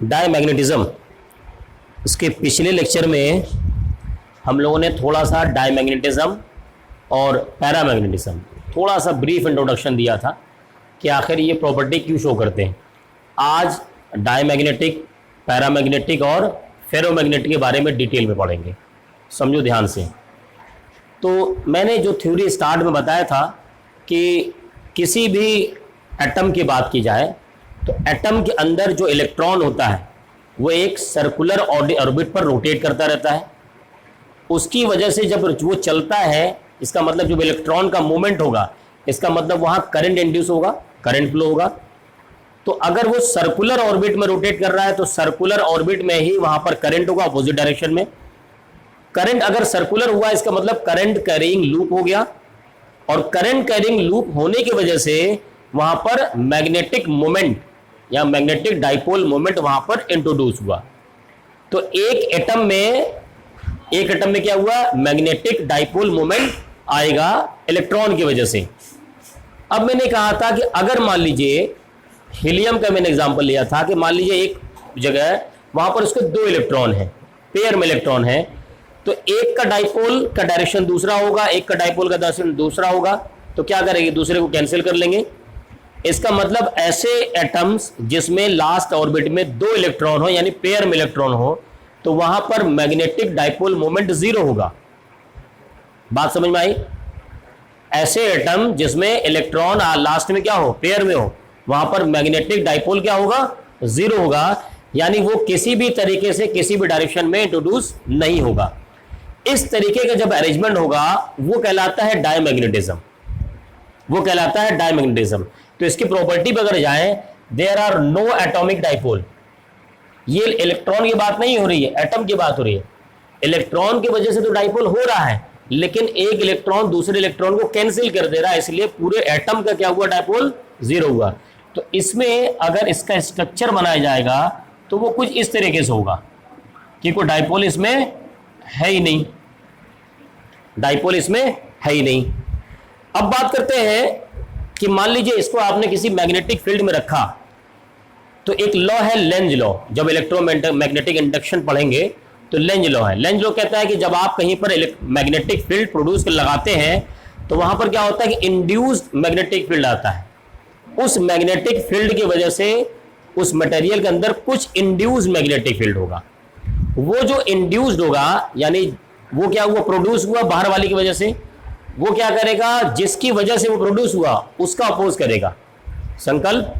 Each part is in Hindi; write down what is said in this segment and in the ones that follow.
डायमैग्नेटिज्म। इसके पिछले लेक्चर में हम लोगों ने थोड़ा सा डायमैग्नेटिज्म और पैरामैग्नेटिज्म थोड़ा सा ब्रीफ इंट्रोडक्शन दिया था कि आखिर ये प्रॉपर्टी क्यों शो करते हैं। आज डायमैग्नेटिक, पैरामैग्नेटिक और फेरोमैग्नेटिक के बारे में डिटेल में पढ़ेंगे। समझो ध्यान से। तो मैंने जो थ्योरी स्टार्ट में बताया था कि किसी भी एटम की बात की जाए तो एटम के अंदर जो इलेक्ट्रॉन होता है वो एक सर्कुलर ऑर्बिट पर रोटेट करता रहता है। उसकी वजह से जब वो चलता है, इसका मतलब जब इलेक्ट्रॉन का मूवमेंट होगा, इसका मतलब वहाँ करंट इंड्यूस होगा, करंट फ्लो होगा। तो अगर वो सर्कुलर ऑर्बिट में रोटेट कर रहा है तो सर्कुलर ऑर्बिट में ही वहाँ पर करंट होगा अपोजिट डायरेक्शन में। करंट अगर सर्कुलर हुआ इसका मतलब करंट कैरिंग लूप हो गया, और करंट कैरिंग लूप होने की वजह से वहाँ पर मैग्नेटिक मोमेंट या मैग्नेटिक डाइपोल मोमेंट वहाँ पर इंट्रोड्यूस हुआ। तो एक एटम में क्या हुआ, मैग्नेटिक डाइपोल मोमेंट आएगा इलेक्ट्रॉन की वजह से। अब मैंने कहा था कि अगर मान लीजिए हीलियम का मैंने एग्जांपल लिया था कि मान लीजिए एक जगह वहां पर उसके दो इलेक्ट्रॉन हैं, पेयर में इलेक्ट्रॉन है, तो एक का डाइपोल का डायरेक्शन दूसरा होगा, एक का डाइपोल का डायरेक्शन दूसरा होगा, तो क्या करेंगे, दूसरे को कैंसिल कर लेंगे। इसका मतलब ऐसे एटम्स जिसमें लास्ट ऑर्बिट में दो इलेक्ट्रॉन हो यानी पेयर में इलेक्ट्रॉन हो तो वहां पर मैग्नेटिक डाइपोल मोमेंट जीरो होगा। बात समझ में आई? ऐसे एटम जिसमें इलेक्ट्रॉन लास्ट में क्या हो, पेयर में हो, वहां पर मैग्नेटिक डाइपोल क्या होगा, जीरो होगा, यानी वो किसी भी तरीके से किसी भी डायरेक्शन में इंट्रोड्यूस नहीं होगा। इस तरीके का जब अरेंजमेंट होगा वो कहलाता है डायमैग्नेटिज्म, वो कहलाता है डायमैग्नेटिज्म। तो इसकी प्रॉपर्टी पर अगर जाएं, there are no atomic dipole. ये इलेक्ट्रॉन की बात नहीं हो रही है, एटम की बात हो रही है। इलेक्ट्रॉन की वजह से तो डाइपोल हो रहा है, लेकिन एक इलेक्ट्रॉन दूसरे इलेक्ट्रॉन को कैंसिल कर दे रहा है, इसलिए पूरे एटम का क्या हुआ, डाइपोल जीरो हुआ। तो इसमें अगर इसका स्ट्रक्चर बनाया जाएगा तो वो कुछ इस तरीके से होगा कि कोई डाइपोल इसमें है ही नहीं, डाइपोल इसमें है ही नहीं। अब बात करते हैं कि मान लीजिए इसको आपने किसी मैग्नेटिक फील्ड में रखा, तो एक लॉ है लेंज लॉ। जब इलेक्ट्रोमैग्नेटिक इंडक्शन पढ़ेंगे तो लेंज लॉ है। लेंज लॉ कहता है कि जब आप कहीं पर मैग्नेटिक फील्ड प्रोड्यूस कर लगाते हैं तो वहां पर क्या होता है कि इंड्यूस्ड मैग्नेटिक फील्ड आता है। उस मैग्नेटिक फील्ड की वजह से उस मटेरियल के अंदर कुछ इंड्यूस्ड मैग्नेटिक फील्ड होगा। वो जो इंड्यूस्ड होगा यानी वो क्या हुआ, प्रोड्यूस हुआ बाहर वाली की वजह से, वो क्या करेगा, जिसकी वजह से वो प्रोड्यूस हुआ उसका अपोज करेगा। संकल्प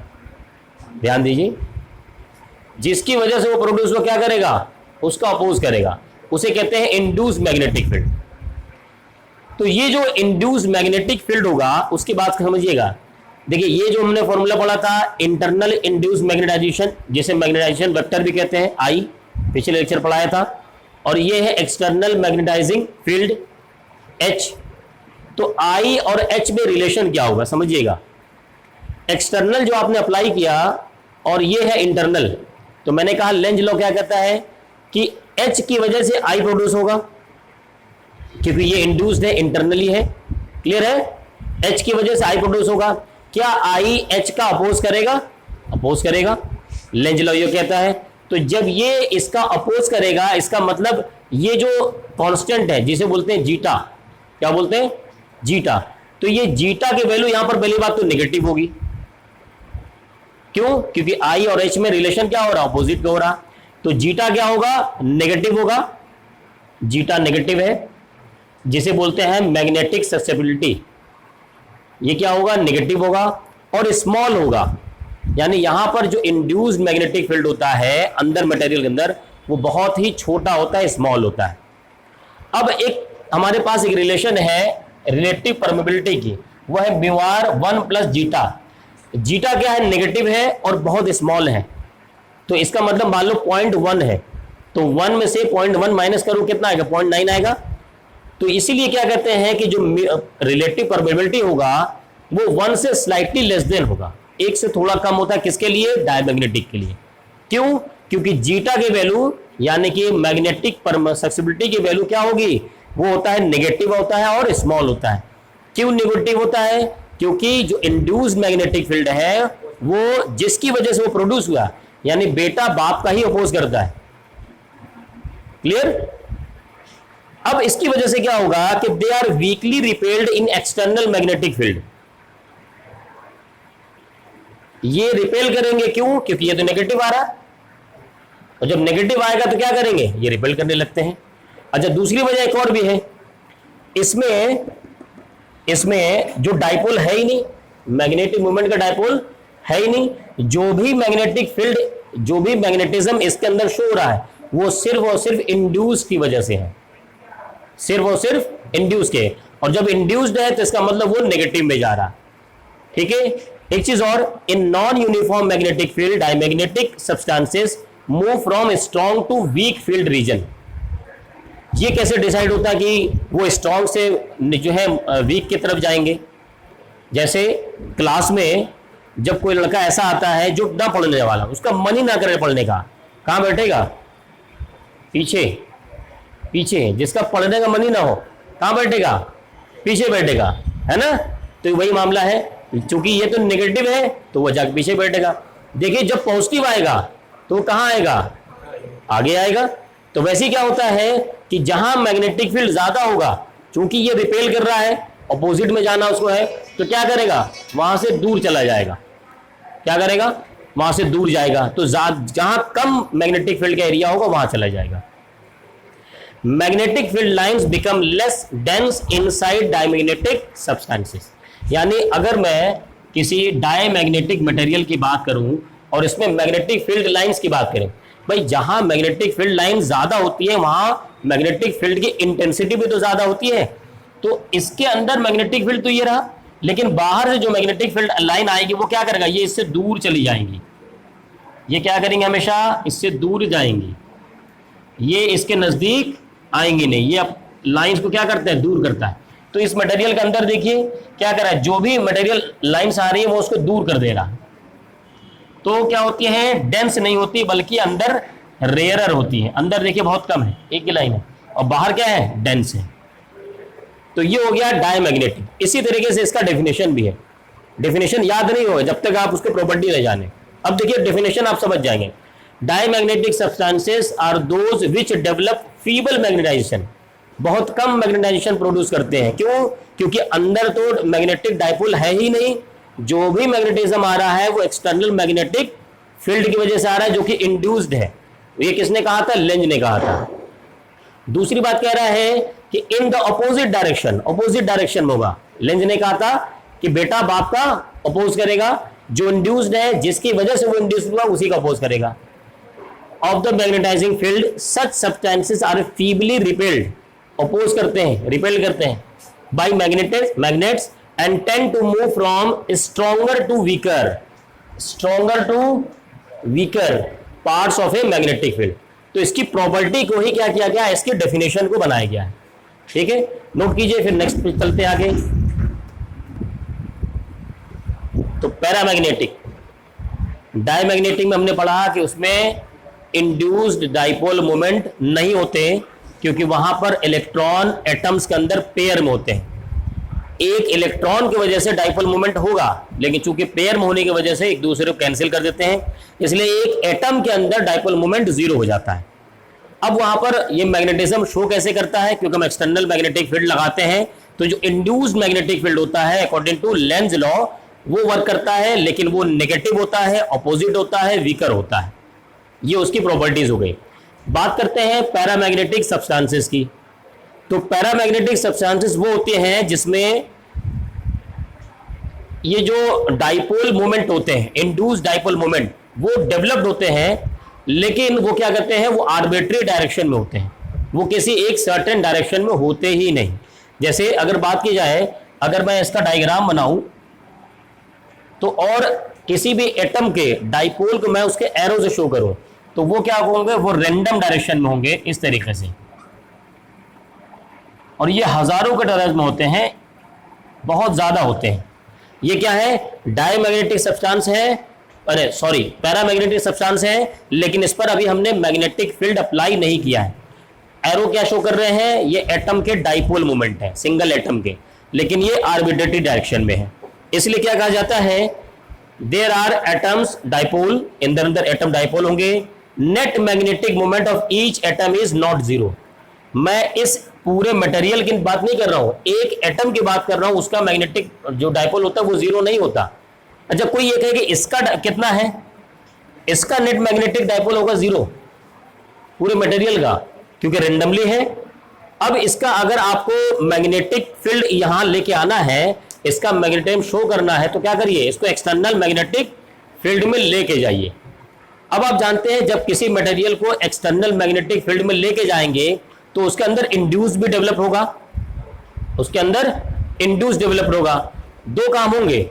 ध्यान दीजिए, जिसकी वजह से वो प्रोड्यूस हुआ क्या करेगा, उसका अपोज करेगा। उसे कहते हैं इंड्यूस्ड मैग्नेटिक फील्ड। तो ये जो इंड्यूस्ड मैग्नेटिक फील्ड होगा उसकी बात समझिएगा। देखिए ये जो हमने फॉर्मूला पढ़ा था इंटरनल इंड्यूस्ड मैग्नेटाइजेशन, जिसे मैग्नेटाइजेशन वेक्टर भी कहते हैं, आई पिछले लेक्चर पढ़ाया था, और ये है एक्सटर्नल मैग्नेटाइजिंग फील्ड, एच। तो आई और एच में रिलेशन क्या होगा समझिएगा। एक्सटर्नल जो आपने अप्लाई किया और ये है इंटरनल, तो मैंने कहा लेंज लॉ क्या कहता है कि एच की वजह से आई प्रोड्यूस होगा, क्योंकि ये इंड्यूस्ड है, इंटरनली है। क्लियर है? एच की वजह से आई प्रोड्यूस होगा। क्या आई एच का अपोज करेगा? अपोज करेगा। लेंज लॉ ये कहता है। तो जब ये इसका अपोज करेगा, इसका मतलब ये जो कांस्टेंट है जिसे बोलते हैं जीटा, क्या बोलते हैं, जीटा, तो ये जीटा की वैल्यू यहां पर पहली बात तो नेगेटिव होगी। क्यों? क्योंकि आई और एच में रिलेशन क्या हो रहा, अपोजिट पे हो रहा। तो जीटा क्या होगा, नेगेटिव होगा। जीटा नेगेटिव है, जिसे बोलते हैं मैग्नेटिक ससेप्टिबिलिटी। ये क्या होगा, नेगेटिव होगा और स्मॉल होगा, यानी यहां पर जो इंड्यूस्ड मैग्नेटिक फील्ड होता है अंदर मटेरियल के अंदर वो बहुत ही छोटा होता है, स्मॉल होता है। अब एक हमारे पास एक रिलेशन है रिलेटिव परमेबिलिटी की, वह है mu one plus zeta. Zeta क्या है, नेगेटिव है और बहुत स्मॉल है। तो इसका मतलब मान लो 0.1 है, तो 1 में से 0.1 माइनस करो कितना आएगा, 0.9 आएगा। तो इसीलिए क्या कहते हैं कि जो रिलेटिव परमेबिलिटी होगा वो 1 से स्लाइटली लेस देन होगा, 1 से थोड़ा कम होता है। किसके लिए, डायमैग्नेटिक के लिए। क्यों? क्योंकि जीटा की वैल्यू यानी कि मैग्नेटिक ससेप्टिबिलिटी की वैल्यू क्या होगी, वो होता है नेगेटिव होता है और स्मॉल होता है। क्यों नेगेटिव होता है? क्योंकि जो इंड्यूस्ड मैग्नेटिक फील्ड है वो जिसकी वजह से वो प्रोड्यूस हुआ यानी बेटा बाप का ही अपोज करता है। क्लियर? अब इसकी वजह से क्या होगा कि they are weakly repelled in external magnetic field. ये रिपेल करेंगे, क्यों? क्योंकि ये तो नेगेटिव आ रहा है, और जब नेगेटिव आएगा तो क्या करेंगे? ये रिपेल करने लगते हैं। अच्छा, दूसरी वजह एक और भी है, इसमें जो डाइपोल है ही नहीं, मैग्नेटिक मोमेंट का डाइपोल है ही नहीं, जो भी मैग्नेटिक फील्ड, जो भी मैग्नेटिज्म इसके अंदर शो हो रहा है वो सिर्फ और सिर्फ इंड्यूस की वजह से है, सिर्फ और सिर्फ इंड्यूस के। और जब इंड्यूस्ड है तो इसका मतलब वो नेगेटिव में जा रहा। ठीक है? एक चीज और, in non uniform magnetic field diamagnetic substances move from strong to weak field region. ये कैसे डिसाइड होता है कि वो स्ट्रॉन्ग से जो है वीक की तरफ जाएंगे? जैसे क्लास में जब कोई लड़का ऐसा आता है जो ना पढ़ने वाला, उसका मन ही ना करे पढ़ने का, कहाँ बैठेगा? पीछे। पीछे। जिसका पढ़ने का मन ही ना हो कहाँ बैठेगा? पीछे बैठेगा, है ना? तो वही मामला है, क्योंकि ये तो नेगेटिव है तो वो जाके पीछे बैठेगा। देखिए, जब पॉजिटिव आएगा तो वो कहाँ आएगा? आगे आएगा। तो वैसे क्या होता है कि जहां मैग्नेटिक फील्ड ज्यादा होगा, क्योंकि ये रिपेल कर रहा है, अपोजिट में जाना उसको है, तो क्या करेगा? वहां से दूर चला जाएगा। क्या करेगा? वहां से दूर जाएगा। तो जहां कम मैग्नेटिक फील्ड का एरिया होगा वहां चला जाएगा। Magnetic field lines become less dense inside diamagnetic substances. यानी अगर मैं किसी डायमैग्नेटिक मटेरियल की बात करूं और इसमें मैग्नेटिक फील्ड लाइंस की बात करें, भाई जहां मैग्नेटिक फील्ड लाइन ज्यादा होती है वहां मैग्नेटिक फील्ड की इंटेंसिटी भी तो ज्यादा होती है। तो इसके अंदर मैग्नेटिक फील्ड तो ये रहा, लेकिन बाहर से जो मैग्नेटिक फील्ड लाइन आएगी वो क्या करेगा? ये इससे दूर चली जाएंगी। ये क्या करेंगे? हमेशा इससे दूर जाएंगी, ये इसके नजदीक आएंगी नहीं। ये लाइंस को क्या करता है? दूर करता है। तो इस मटेरियल के अंदर देखिए क्या कर रहा है, जो भी मटेरियल लाइंस आ रही है वो उसको दूर कर दे रहा। तो क्या होती है? डेंस नहीं होती, बल्कि अंदर रेयरर होती है। अंदर देखिए बहुत कम है, एक ही लाइन है, और बाहर क्या है? डेंस है। तो ये हो गया डायमैग्नेटिक। इसी तरीके से इसका डेफिनेशन भी है। डेफिनेशन याद नहीं होगा जब तक आप उसके प्रॉपर्टी नहीं जाने। अब देखिए डेफिनेशन आप समझ जाएंगे। Diamagnetic substances are those which develop feeble magnetization. बहुत कम मैग्नेटाइजेशन प्रोड्यूस करते हैं। क्यों? क्योंकि अंदर तो मैग्नेटिक डाइपोल है ही नहीं, जो भी मैग्नेटिज्म आ रहा है वो एक्सटर्नल मैग्नेटिक फील्ड की वजह से आ रहा है, जो कि इंड्यूस्ड है। ये किसने कहा था? लेंज ने कहा था। दूसरी बात कह रहा है कि इन द अपोजिट डायरेक्शन में होगा। लेंज ने कहा था कि बेटा बाप का अपोज करेगा, जो इंड्यूस्ड है, जिसकी वजह से वो इंड्यूस्ड हुआ उसी का अपोज करेगा। Of the magnetizing field such substances are feebly repelled, oppose करते हैं, रिपेल करते हैं by magnets and tend to move from stronger to weaker parts of a magnetic field. तो इसकी प्रॉपर्टी को ही क्या किया गया? इसके डेफिनेशन को बनाया गया है। ठीक है, नोट कीजिए, फिर नेक्स्ट पे चलते हैं आगे। तो पैरामैग्नेटिक, डायमैग्नेटिक में हमने पढ़ा कि उसमें इंड्यूस्ड डाइपोल मोमेंट नहीं होते, क्योंकि वहां पर इलेक्ट्रॉन एटम्स के अंदर पेयर में होते हैं। एक इलेक्ट्रॉन की वजह से डाइपोल मोमेंट होगा, लेकिन चूंकि पेयर में होने की वजह से एक दूसरे को कैंसिल कर देते हैं, इसलिए एक एटम के अंदर डाइपोल मोमेंट जीरो हो जाता है। अब वहां पर ये मैग्नेटिज्म शो कैसे करता है? क्योंकि हम एक्सटर्नल मैग्नेटिक फील्ड लगाते हैं, तो जो इंड्यूस्ड मैग्नेटिक फील्ड होता है अकॉर्डिंग टू लेंज लॉ वो वर्क करता है, लेकिन वो नेगेटिव होता है, अपोजिट होता है, वीकर होता है। ये उसकी प्रॉपर्टीज हो गई। बात करते हैं पैरामैग्नेटिक सब्सटेंसेस की। तो पैरामैग्नेटिक सब्सटेंसेस वो होते हैं जिसमें ये जो डाइपोल मोमेंट होते हैं, इंड्यूस्ड डाइपोल मोमेंट, वो डेवलप्ड होते हैं, लेकिन वो क्या करते हैं? वो आर्बिट्री डायरेक्शन में होते हैं, वो किसी एक सर्टेन डायरेक्शन में होते ही नहीं। जैसे अगर बात की जाए, अगर मैं इसका डायग्राम बनाऊं तो और किसी भी एटम के डाइपोल को मैं उसके एरो से शो करूं, तो वो क्या होंगे? वो रैंडम डायरेक्शन में होंगे इस तरीके से, और ये हजारों के टर्म्स में होते हैं, बहुत ज्यादा होते हैं। ये क्या है? डायमैग्नेटिक सब्सटेंस है, अरे सॉरी पैरामैग्नेटिक सब्सटेंस है, लेकिन इस पर अभी हमने मैग्नेटिक फील्ड अप्लाई नहीं किया है। एरो क्या शो कर रहे हैं? ये एटम के डाइपोल मोमेंट है, सिंगल एटम के, लेकिन ये आर्बिट्रेरी डायरेक्शन में है। इसलिए क्या कहा जाता है देयर आर एटम्स डाइपोल, इनके अंदर एटम डाइपोल होंगे, net magnetic moment of each atom is not zero. मैं इस पूरे मटेरियल की बात नहीं कर रहा हूं, एक एटम की बात कर रहा हूं, उसका मैग्नेटिक जो डाइपोल होता है वो जीरो नहीं होता। अच्छा, कोई ये कहे कि इसका कितना है, इसका नेट मैग्नेटिक डाइपोल होगा जीरो पूरे मटेरियल का, क्योंकि रेंडमली है। अब इसका अगर आपको मैग्नेटिक फील्ड यहां लेके आना है, इसका मैग्नेटिज्म शो करना है, तो क्या करिए, इसको एक्सटर्नल मैग्नेटिक फील्ड में लेके जाइए। अब आप जानते हैं जब किसी मटेरियल को एक्सटर्नल मैग्नेटिक फील्ड में लेके जाएंगे तो उसके अंदर इंड्यूस भी डेवलप होगा, उसके अंदर इंड्यूस डेवलप होगा। दो काम होंगे,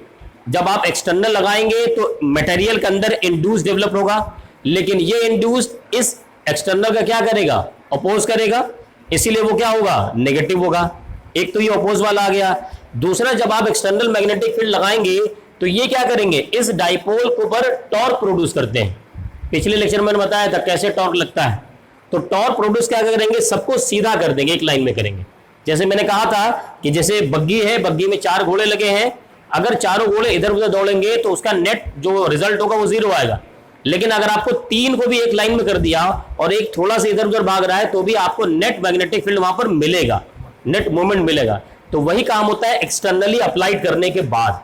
जब आप एक्सटर्नल लगाएंगे तो मटेरियल के अंदर इंड्यूस डेवलप होगा, लेकिन ये इंड्यूस इस एक्सटर्नल का क्या करेगा, अपोज करेगा, इसीलिए वो क्या होगा, नेगेटिव होगा। एक तो ये अपोज वाला आ गया। दूसरा, जब आप एक्सटर्नल मैग्नेटिक फील्ड लगाएंगे तो ये क्या करेंगे, इस डाइपोल के ऊपर टॉर्क प्रोड्यूस करते हैं। पिछले लेक्चर में मैंने बताया था कैसे टॉर्क लगता है। तो टॉर्क प्रोड्यूस क्या करेंगे, सबको सीधा कर देंगे, एक लाइन में करेंगे। जैसे मैंने कहा था कि जैसे बग्गी है, बग्गी में 4 घोड़े लगे हैं, अगर चारों घोड़े इधर उधर दौड़ेंगे तो उसका नेट जो रिजल्ट होगा वो जीरो आएगा। लेकिन अगर आपको 3 को भी एक लाइन में कर दिया और एक थोड़ा सा इधर उधर भाग रहा है तो भी आपको नेट मैग्नेटिक फील्ड वहां पर मिलेगा, नेट मोमेंट मिलेगा। तो वही काम होता है एक्सटर्नली अप्लाइड करने के बाद।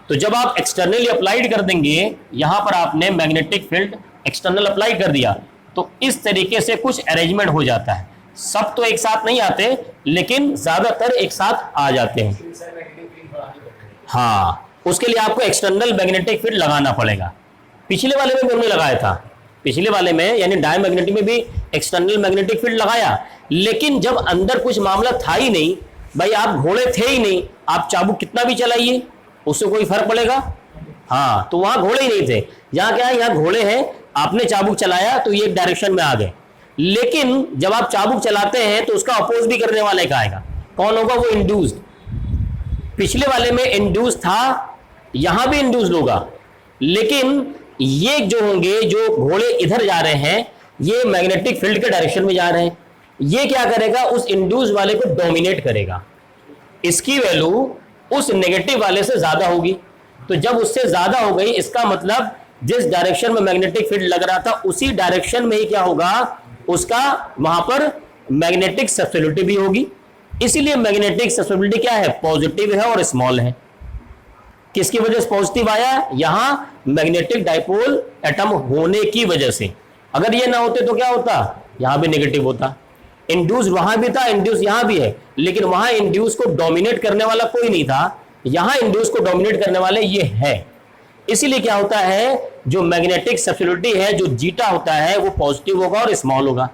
तो जब आप एक्सटर्नली अप्लाइड कर देंगे, यहां पर आपने मैग्नेटिक फील्ड एक्सटर्नल अप्लाई कर दिया, तो इस तरीके से कुछ अरेंजमेंट हो जाता है। सब तो एक साथ नहीं आते, लेकिन ज्यादातर एक साथ आ जाते हैं। हाँ, उसके लिए आपको एक्सटर्नल मैग्नेटिक फील्ड लगाना पड़ेगा। पिछले वाले में भी हमने लगाया था, पिछले वाले में यानी डायमैग्नेटिक में भी एक्सटर्नल मैग्नेटिक फील्ड लगाया, लेकिन जब अंदर कुछ मामला था ही नहीं, भाई आप घोड़े थे ही नहीं, आप चाबुक कितना भी चलाइए उससे कोई फर्क पड़ेगा? हाँ, तो वहां घोड़े ही नहीं थे। यहाँ क्या है, यहाँ घोड़े हैं, आपने चाबुक चलाया तो ये एक डायरेक्शन में आ गए। लेकिन जब आप चाबुक चलाते हैं तो उसका अपोज भी करने वाला एक आएगा, कौन होगा, वो इंड्यूस्ड। पिछले वाले में इंड्यूस था, यहां भी इंड्यूस्ड होगा, लेकिन ये जो होंगे, जो घोड़े इधर जा रहे हैं, ये मैग्नेटिक फील्ड के डायरेक्शन में जा रहे हैं। ये क्या करेगा, उस इंड्यूस वाले को डोमिनेट करेगा, इसकी वैल्यू उस नेगेटिव वाले से ज्यादा होगी। तो जब उससे ज्यादा हो गई, इसका मतलब जिस डायरेक्शन में मैग्नेटिक फील्ड लग रहा था उसी डायरेक्शन में ही क्या होगा, उसका वहां पर मैग्नेटिक सब्सटिट्यूटिव भी होगी। इसीलिए मैग्नेटिक सब्सटिट्यूटिव क्या है, पॉजिटिव है और स्मॉल है। किसकी वजह से पॉजिटिव आया, यहां मैग्नेटिक डाइपोल एटम होने की वजह से। अगर ये ना होते तो क्या होता, यहां भी नेगेटिव होता। इंड्यूस वहां भी था, इंड्यूस यहां भी है, लेकिन वहां इंड्यूस को डोमिनेट करने वाला कोई नहीं था, यहां इंड्यूस को डोमिनेट करने वाले ये है। इसीलिए क्या होता है, जो मैग्नेटिक सब्सटिट्यूटिव है, जो जीटा होता है, वो पॉजिटिव होगा और स्मॉल होगा।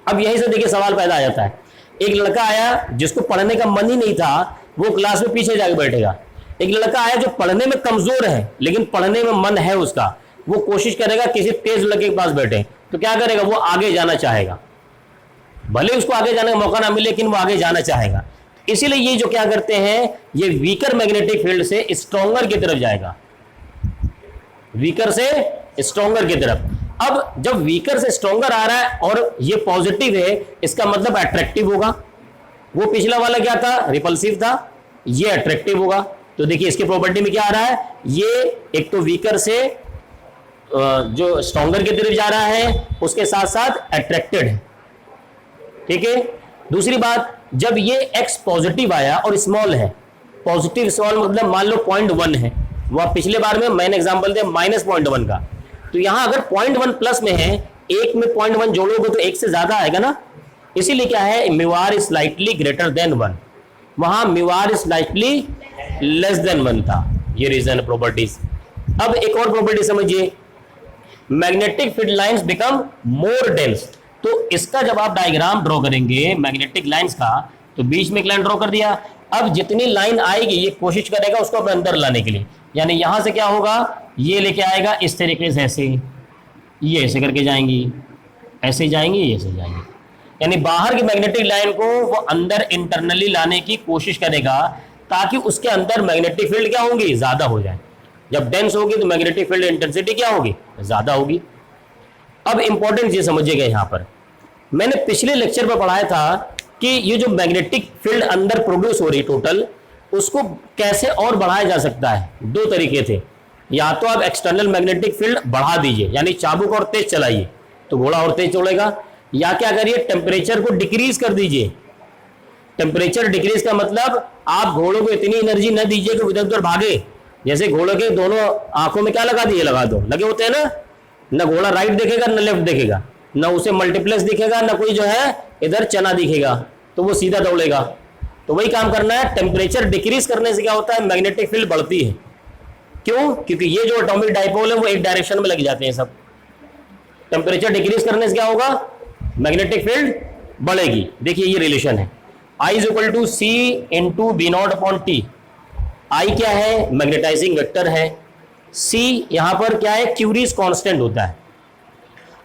अब यहीं से देखिए सवाल पैदा आ जाता है। एक लड़का आया जिसको पढ़ने का मन ही नहीं था, वो क्लास में पीछे जाके बैठेगा। एक लड़का आया जो पढ़ने में कमजोर है लेकिन पढ़ने में मन है उसका, वो कोशिश करेगा किसी तेज लड़के के पास बैठे, तो क्या करेगा, वो आगे जाना चाहेगा। भले उसको आगे जाने का मौका ना मिले, लेकिन वो आगे जाना चाहेगा। इसीलिए ये जो क्या करते हैं, ये वीकर मैग्नेटिक फील्ड से स्ट्रॉन्गर की तरफ जाएगा, वीकर से स्ट्रॉन्गर की तरफ। अब जब वीकर से स्ट्रॉन्गर आ रहा है और ये पॉजिटिव है, इसका मतलब अट्रैक्टिव होगा। वो पिछला वाला क्या था, रिपल्सिव था, ये अट्रैक्टिव होगा। तो देखिए इसके प्रॉपर्टी में क्या आ रहा है, ये एक तो वीकर से जो स्ट्रॉन्गर की तरफ जा रहा है, उसके साथ साथ अट्रैक्टेड है, ठीक है। दूसरी बात, जब ये x पॉजिटिव आया और स्मॉल है, पॉजिटिव स्मॉल मतलब मान लो 0.1 है, वह पिछले बार में मैंने एग्जांपल दिया -0.1 का, तो यहां अगर 0.1 प्लस में है, एक में 0.1 जोड़ोगे तो एक से ज्यादा आएगा ना। इसीलिए क्या है, mu is slightly greater than 1, वहां mu is slightly less than 1 था। ये रीजन प्रॉपर्टीज। अब एक और प्रॉपर्टी समझिए, magnetic field lines become more dense. तो इसका जब आप डायग्राम ड्रॉ करेंगे मैग्नेटिक लाइंस का, तो बीच में एक लाइन ड्रॉ कर दिया। अब जितनी लाइन आएगी ये कोशिश करेगा उसको अपने अंदर लाने के लिए, यानी यहां से क्या होगा, ये लेके आएगा इस तरीके से, ऐसे ये ऐसे करके जाएंगी, ऐसे जाएंगी, ये ऐसे जाएंगी, यानी बाहर की मैग्नेटिक लाइन को वो अंदर इंटरनली लाने की कोशिश करेगा, ताकि उसके अंदर मैग्नेटिक फील्ड क्या होंगी, ज्यादा हो जाए। जब डेंस होगी तो मैग्नेटिक फील्ड इंटेंसिटी क्या होगी, ज्यादा होगी। अब इंपॉर्टेंट चीज समझिएगा, यहां पर मैंने पिछले लेक्चर पर पढ़ाया था कि ये जो मैग्नेटिक फील्ड अंदर प्रोड्यूस हो रही टोटल, उसको कैसे और बढ़ाया जा सकता है। 2 तरीके थे। या तो आप एक्सटर्नल मैग्नेटिक फील्ड बढ़ा दीजिए, यानी चाबुक और तेज चलाइए तो घोड़ा और तेज चलेगा, या क्या करिए टेम्परेचर को डिक्रीज कर दीजिए। टेम्परेचर डिक्रीज का मतलब आप घोड़ों को इतनी एनर्जी न दीजिए कि इधर उधर भागे। जैसे घोड़ों के दोनों आंखों में क्या लगा दिए, लगा दो, लगे होते हैं ना घोड़ा राइट देखेगा न लेफ्ट देखेगा, न उसे मल्टीप्लेक्स दिखेगा न कोई जो है इधर चना दिखेगा, तो वो सीधा दौड़ेगा। तो वही काम करना है, टेम्परेचर डिक्रीज करने से क्या होता है, मैग्नेटिक फील्ड बढ़ती है। क्यों? क्योंकि ये जो एटॉमिक डाइपोल है वो एक डायरेक्शन में लग जाते हैं सब। टेम्परेचर डिक्रीज करने से क्या होगा, मैग्नेटिक फील्ड बढ़ेगी। देखिए ये रिलेशन है, I is equal to C into B naught upon T. I क्या है, मैग्नेटाइजिंग वेक्टर है, सी यहां पर क्या है, क्यूरीज कांस्टेंट होता है,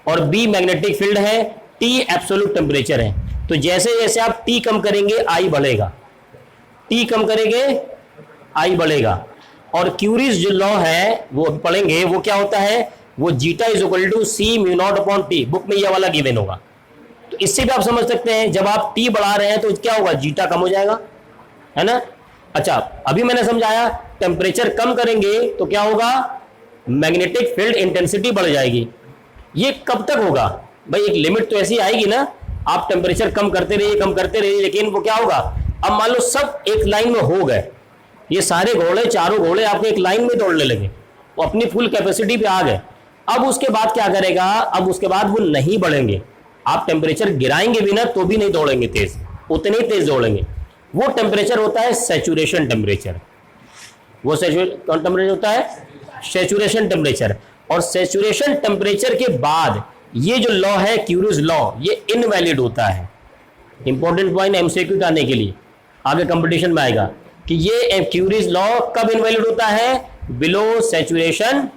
और बी मैग्नेटिक फील्ड है, टी एब्सोल्यूट टेम्परेचर है। तो जैसे जैसे आप टी कम करेंगे आई बढ़ेगा, टी कम करेंगे आई बढ़ेगा। और क्यूरीज जो लॉ है वो पढ़ेंगे, वो क्या होता है, वो zeta is equal to C mu naught upon T, book में ये वाला गिवन होगा। तो इससे भी आप समझ सकते हैं जब आप टी बढ़ा रहे हैं तो क्या होगा, जीटा कम हो जाएगा, है ना। अच्छा अभी मैंने समझाया टेम्परेचर कम करेंगे तो क्या होगा, मैग्नेटिक फील्ड इंटेंसिटी बढ़ जाएगी। ये कब तक होगा भाई, एक लिमिट तो ऐसी आएगी ना, आप टेम्परेचर कम करते रहिए, लेकिन वो क्या होगा, अब मान लो सब एक लाइन में हो गए, ये सारे घोड़े चारों घोड़े आपको एक लाइन में दौड़ने लगे, वो अपनी फुल कैपेसिटी पे आ गए। अब उसके बाद क्या करेगा, अब उसके बाद वो नहीं बढ़ेंगे, आप टेम्परेचर गिराएंगे भी ना तो भी नहीं दौड़ेंगे तेज, उतने ही तेज दौड़ेंगे। वो टेम्परेचर होता है सैचुरेशन टेम्परेचर। वो कौन टेम्परेचर होता है, सैचुरेशन टेम्परेचर। और सैचुरेशन टेम्परेचर के बाद ये जो लॉ है क्यूरीज लॉ, ये इनवैलिड होता है। इंपॉर्टेंट पॉइंट एमसीक्यू का आने के लिए, आगे कंपटीशन में आएगा कि ये क्यूरीज लॉ कब इनवैलिड होता है, बिलो सैचुरेशन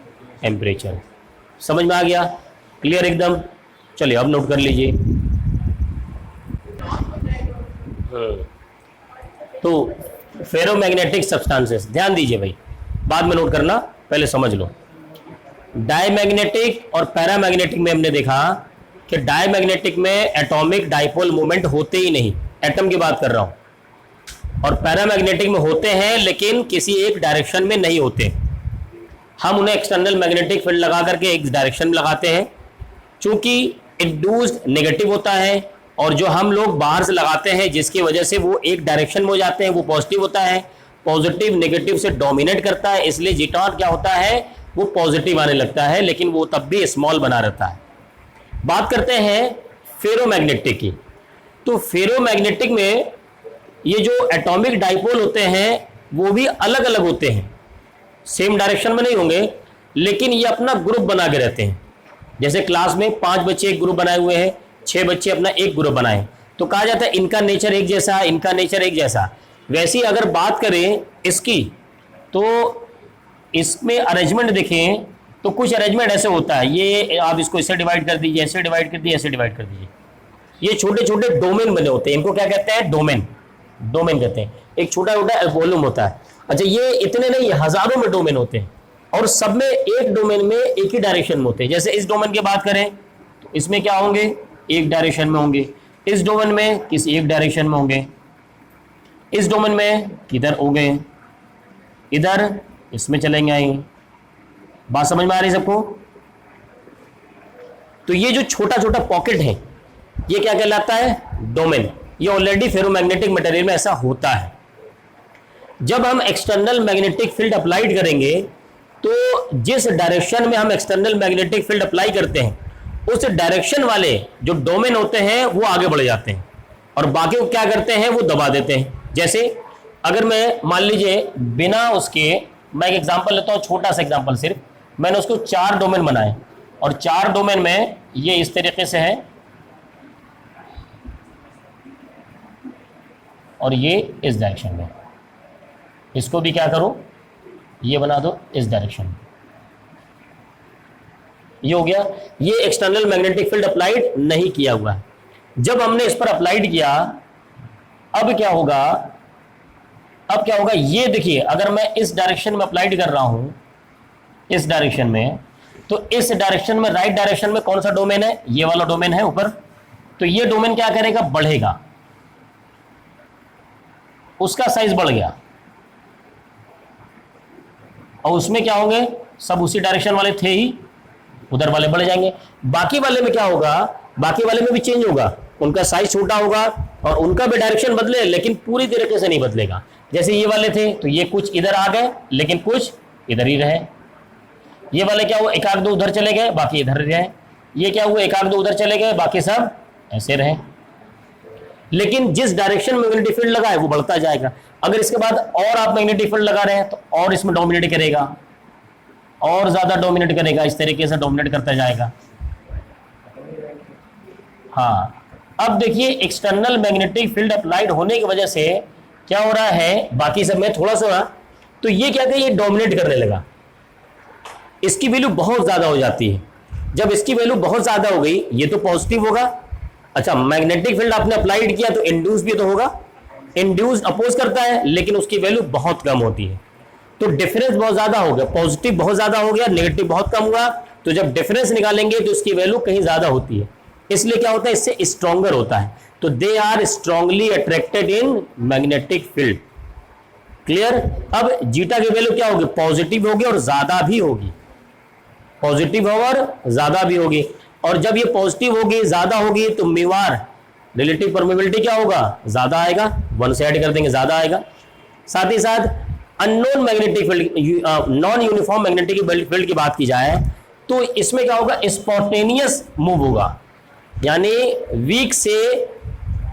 टेम्परेचर। समझ में आ गया, क्लियर एकदम। चलिए अब नोट कर लीजिए। तो फेरोमैग्नेटिक सब्सटेंसेस, ध्यान दीजिए भाई, बाद में नोट करना, पहले समझ लो। डायमैग्नेटिक और पैरामैग्नेटिक में हमने देखा कि डायमैग्नेटिक में एटॉमिक डाइपोल मोमेंट होते ही नहीं, एटम की बात कर रहा हूं, और पैरामैग्नेटिक में होते हैं लेकिन किसी एक डायरेक्शन में नहीं होते। हम उन्हें एक्सटर्नल मैग्नेटिक फील्ड लगा करके एक डायरेक्शन में लगाते हैं, चूंकि इंड्यूस्ड नेगेटिव होता है, और जो हम लोग बाहर से लगाते हैं जिसकी वजह से वो एक डायरेक्शन में हो जाते हैं वो पॉजिटिव होता है। पॉजिटिव नेगेटिव से डोमिनेट करता है, इसलिए जीटॉन क्या होता है, वो पॉजिटिव आने लगता है, लेकिन वो तब भी स्मॉल बना रहता है। बात करते हैं फेरोमैग्नेटिक की। तो फेरोमैग्नेटिक में ये जो एटॉमिक डाइपोल होते हैं वो भी अलग अलग होते हैं, सेम डायरेक्शन में नहीं होंगे, लेकिन ये अपना ग्रुप बना के रहते हैं। जैसे क्लास में 5 बच्चे एक ग्रुप बनाए हुए हैं, 6 बच्चे अपना एक ग्रुप बनाए, तो कहा जाता है इनका नेचर एक जैसा, इनका नेचर एक जैसा। वैसी अगर बात करें इसकी, तो इसमें अरेंजमेंट देखें तो कुछ अरेंजमेंट ऐसे होता है, ये आप इसको इससे डिवाइड कर दीजिए, ऐसे डिवाइड कर दीजिए, ऐसे डिवाइड कर दीजिए। ये छोटे छोटे डोमेन बने होते हैं, इनको क्या कहते हैं, डोमेन, डोमेन कहते हैं। एक छोटा छोटा वॉल्यूम होता है। अच्छा ये इतने नहीं, हजारों में डोमेन होते हैं, और सब में एक डोमेन में एक ही डायरेक्शन में होते हैं। जैसे इस डोमेन की बात करें तो इसमें क्या होंगे, एक डायरेक्शन में होंगे, इस डोमेन में किसी एक डायरेक्शन में होंगे, इस डोमेन में किधर होंगे, इधर इसमें चलेंगे आएंगे। बात समझ में आ रही सबको। तो ये जो छोटा छोटा पॉकेट है ये क्या कहलाता है, डोमेन। ये ऑलरेडी फेरोमैग्नेटिक मटेरियल में ऐसा होता है। जब हम एक्सटर्नल मैग्नेटिक फील्ड अप्लाइड करेंगे तो जिस डायरेक्शन में हम एक्सटर्नल मैग्नेटिक फील्ड अप्लाई करते हैं उस डायरेक्शन वाले जो डोमेन होते हैं वो आगे बढ़ जाते हैं, और बाकी को क्या करते हैं, वो दबा देते हैं। जैसे अगर मैं मान लीजिए बिना उसके, मैं एक एग्जांपल लेता हूं, छोटा सा एग्जांपल, सिर्फ मैंने उसको 4 डोमेन बनाए, और 4 डोमेन में ये इस तरीके से है और ये इस डायरेक्शन में, इसको भी क्या करो, ये बना दो इस डायरेक्शन में। ये हो गया, ये एक्सटर्नल मैग्नेटिक फील्ड अप्लाइड नहीं किया हुआ है। जब हमने इस पर अप्लाइड किया, अब क्या होगा, अब क्या होगा, ये देखिए, अगर मैं इस डायरेक्शन में अप्लाइड कर रहा हूं, इस डायरेक्शन में, तो इस डायरेक्शन में, राइट डायरेक्शन में कौन सा डोमेन है, ये वाला डोमेन है ऊपर, तो ये डोमेन क्या करेगा, बढ़ेगा, उसका साइज बढ़ गया, और उसमें क्या होंगे, सब उसी डायरेक्शन वाले थे ही, उधर वाले बढ़ जाएंगे। बाकी वाले में क्या होगा, बाकी वाले में भी चेंज होगा, उनका साइज छोटा होगा और उनका भी डायरेक्शन बदले, लेकिन पूरी तरीके से नहीं बदलेगा। जैसे ये वाले थे तो ये कुछ इधर आ गए लेकिन कुछ इधर ही रहे। ये वाले क्या हुआ, एक आध दो उधर चले गए बाकी इधर रहे। ये क्या हुआ, एक आध दो उधर चले गए बाकी सब ऐसे रहे। लेकिन जिस डायरेक्शन में मैग्नेटिक फील्ड लगा है वो बढ़ता जाएगा। अगर इसके बाद और आप मैग्नेटिक फील्ड लगा रहे हैं तो और इसमें डोमिनेट करेगा, और ज्यादा डोमिनेट करेगा, इस तरीके से डोमिनेट करता जाएगा। हाँ, अब देखिए एक्सटर्नल मैग्नेटिक फील्ड अप्लाइड होने की वजह से क्या हो रहा है, बाकी सब में थोड़ा सा, तो ये क्या है, ये डोमिनेट करने लगा, इसकी वैल्यू बहुत ज्यादा हो जाती है। जब इसकी वैल्यू बहुत ज्यादा हो गई, ये तो पॉजिटिव होगा। अच्छा, मैग्नेटिक फील्ड आपने अप्लाइड किया तो इंड्यूस भी तो होगा, इंड्यूस अपोज करता है लेकिन उसकी वैल्यू बहुत कम होती है। तो डिफरेंस बहुत ज्यादा हो गया, पॉजिटिव बहुत ज्यादा हो गया, नेगेटिव बहुत कम हुआ। तो जब डिफरेंस निकालेंगे तो इसकी वैल्यू कहीं ज्यादा होती है, इसलिए क्या होता है, इससे स्ट्रॉन्गर होता है। तो they are strongly attracted in magnetic field. Clear. अब जीटा की वैल्यू क्या होगी, पॉजिटिव होगी और ज्यादा भी होगी, पॉजिटिव और ज्यादा भी होगी। और जब ये पॉजिटिव होगी, ज्यादा होगी, तो म्यू रिलेटिव परमेबिलिटी क्या होगा, ज्यादा आएगा, वन से ऐड कर देंगे, ज्यादा आएगा। साथ ही साथ unknown magnetic field, non uniform magnetic field की बात की जाए तो इसमें क्या होगा, स्पॉन्टेनियस मूव होगा, यानी वीक से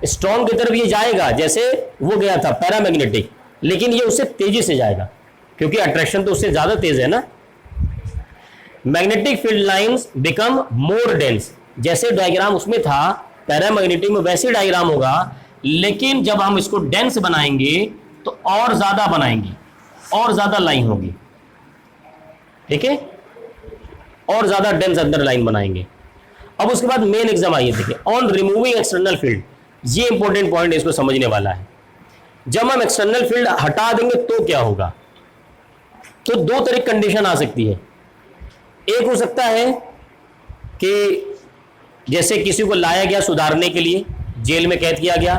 स्ट्रॉन्ग की तरफ ये जाएगा, जैसे वो गया था पैरामैग्नेटिक, लेकिन ये उससे तेजी से जाएगा क्योंकि अट्रैक्शन तो उससे ज्यादा तेज है ना। Magnetic field lines become more dense, जैसे डायग्राम उसमें था पैरामैग्नेटिक में वैसे डायग्राम होगा, लेकिन जब हम इसको डेंस बनाएंगे तो और ज्यादा बनाएंगे, और ज्यादा लाइन होगी, ठीक है, और ज्यादा डेंस अंदर लाइन बनाएंगे। अब उसके बाद मेन एग्जाम आइए, देखिए ऑन रिमूविंग एक्सटर्नल फील्ड, ये इंपॉर्टेंट पॉइंट है, इसको समझने वाला है। जब हम एक्सटर्नल फील्ड हटा देंगे तो क्या होगा, तो दो तरह की कंडीशन आ सकती है। एक हो सकता है कि जैसे किसी को लाया गया सुधारने के लिए, जेल में कैद किया गया,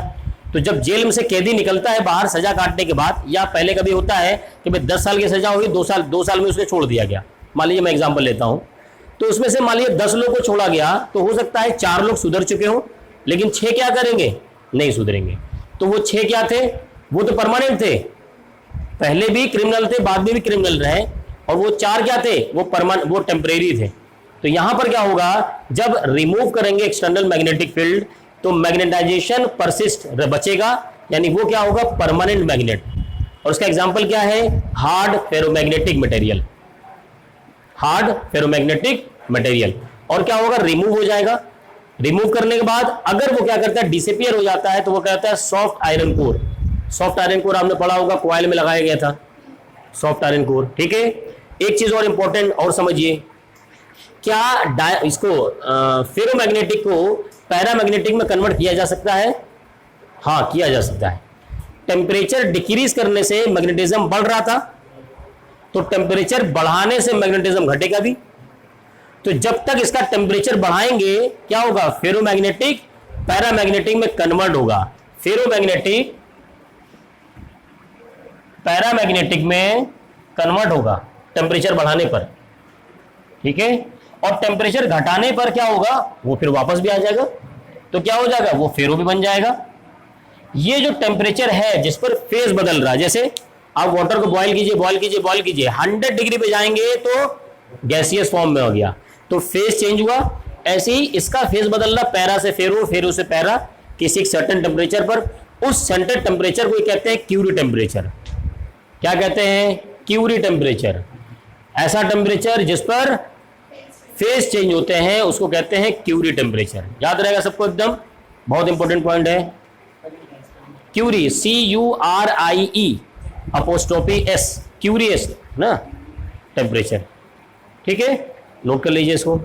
तो जब जेल में से कैदी निकलता है बाहर सजा काटने के बाद, या पहले कभी होता है कि भाई 10 साल की सजा हुई, 2 साल में उसको छोड़ दिया गया, मान लीजिए मैं एग्जांपल लेता हूं, तो उसमें से मान लीजिए 10 लोग को छोड़ा गया, तो हो सकता है 4 लोग सुधर चुके हों, लेकिन 6 क्या करेंगे, नहीं सुधरेंगे। तो वो 6 क्या थे, वो तो परमानेंट थे, पहले भी क्रिमिनल थे, बाद में भी क्रिमिनल रहे, और वो 4 क्या थे, वो टेम्परेरी थे। तो यहां पर क्या होगा, जब रिमूव करेंगे एक्सटर्नल मैग्नेटिक फील्ड तो मैग्नेटाइजेशन परसिस्ट बचेगा, यानी वो क्या होगा, परमानेंट मैग्नेट। और उसका एग्जांपल क्या है, hard ferromagnetic material, hard ferromagnetic material. और क्या होगा, रिमूव हो जाएगा। रिमूव करने के बाद अगर वो क्या करता है, डिसअपीयर हो जाता है, तो वो कहता है soft iron core. Soft iron core आपने पढ़ा होगा, कॉइल में लगाया गया था सॉफ्ट आयरन कोर, ठीक है। एक चीज और इंपॉर्टेंट और समझिए, क्या इसको फेरोमैग्नेटिक को पैरामैग्नेटिक में कन्वर्ट किया जा सकता है, हाँ किया जा सकता है। टेम्परेचर डिक्रीज करने से मैग्नेटिज्म बढ़ रहा था, तो टेम्परेचर बढ़ाने से मैग्नेटिज्म घटेगा भी। तो जब तक इसका टेम्परेचर बढ़ाएंगे क्या होगा, फेरोमैग्नेटिक पैरामैग्नेटिक में कन्वर्ट होगा, फेरोमैग्नेटिक पैरामैग्नेटिक में कन्वर्ट होगा टेम्परेचर बढ़ाने पर, ठीक है। और टेम्परेचर घटाने पर क्या होगा, वो फिर वापस भी आ जाएगा, तो क्या हो जाएगा, वो फेरो भी बन जाएगा। ये जो टेम्परेचर है जिस पर फेज बदल रहा है, जैसे आप वाटर को बॉयल कीजिए बॉयल कीजिए बॉयल कीजिए, 100 डिग्री पे जाएंगे तो गैसियस फॉर्म में हो गया, तो फेज चेंज हुआ। ऐसे ही इसका फेज बदल रहा, पैरा से फेरो, फेरो से पैरा, किसी एक सर्टेन टेम्परेचर पर। उस सेंटर टेम्परेचर को कहते हैं क्यूरी टेम्परेचर। क्या कहते हैं, क्यूरी टेम्परेचर। ऐसा टेम्परेचर जिस पर फेज चेंज होते हैं उसको कहते हैं क्यूरी टेम्परेचर। याद रहेगा सबको, एकदम बहुत इंपॉर्टेंट पॉइंट है। Curie, CURIE apostrophe S, Curie's ना टेम्परेचर, ठीक है, नोट कर लीजिए इसको।